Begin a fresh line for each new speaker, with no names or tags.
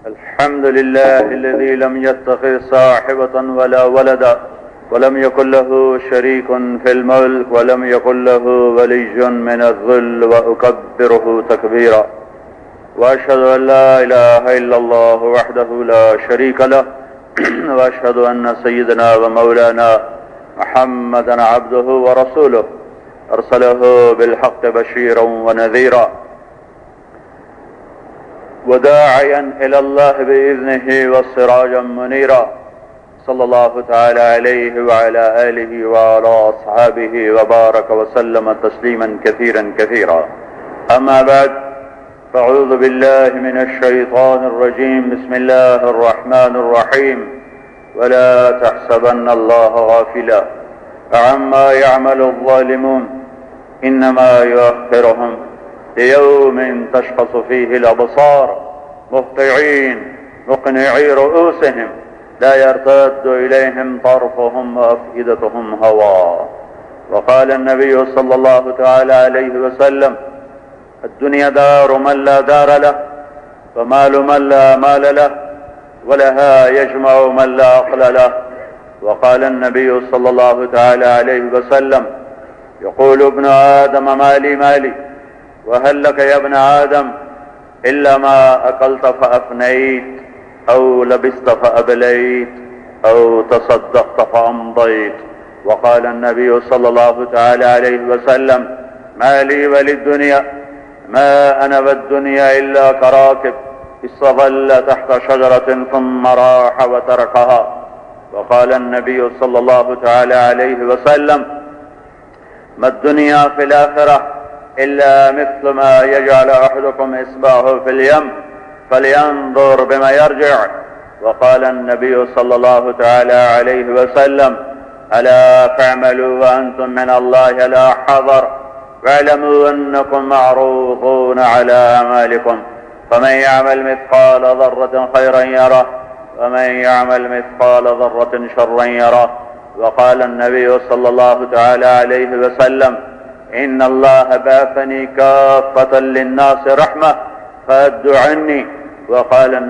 الحمد لله الذي لم يتخذ صاحبة ولا ولدا ولم يكن له شريك في الملك ولم يكن له ولي من الذل، وأكبره تكبيرا، وأشهد أن لا إله إلا الله وحده لا شريك له، وأشهد أن سيدنا ومولانا محمدا عبده ورسوله أرسله بالحق بشيرا ونذيرا وداعيا إلى الله بإذنه وسراجا منيرا، صلى الله تعالى عليه وعلى آله وعلى أصحابه وبارك وسلم تسليما كثيرا كثيرا. أما بعد، فأعوذ بالله من الشيطان الرجيم. بسم الله الرحمن الرحيم. ولا تحسبن الله غافلا عما يعمل الظالمون، إنما يؤخرهم ليوم تشخص فيه الأبصار مهطعين مقنعي رؤوسهم لا يرتد إليهم طرفهم وأفئدتهم هواء. وقال النبي صلى الله تعالى عليه وسلم: الدنيا دار من لا دار له، ومال من لا مال له، ولها يجمع من لا عقل له. وقال النبي صلى الله تعالى عليه وسلم: يقول ابن آدم مالي مالي، وهل لك يا ابن آدم إلا ما أكلت فأفنيت، أو لبست فأبليت، أو تصدقت فأمضيت. وقال النبي صلى الله تعالى عليه وسلم: ما لي وللدنيا، ما أنا والدنيا إلا كراكب استظل تحت شجرة ثم راح وتركها. وقال النبي صلى الله تعالى عليه وسلم: ما الدنيا في الآخرة إلا مثل ما يجعل أحدكم إصبعه في اليم فلينظر بما يرجع. وقال النبي صلى الله تعالى عليه وسلم: ألا فاعملوا وأنتم من الله لا حذر، واعلموا أنكم معروضون على أعمالكم، فمن يعمل مثقال ذرة خيرا يره، ومن يعمل مثقال ذرة شرا يره. وقال النبي صلى الله تعالى عليه وسلم: إن الله بعثني كافة للناس رحمة فأد عني. وقال النبي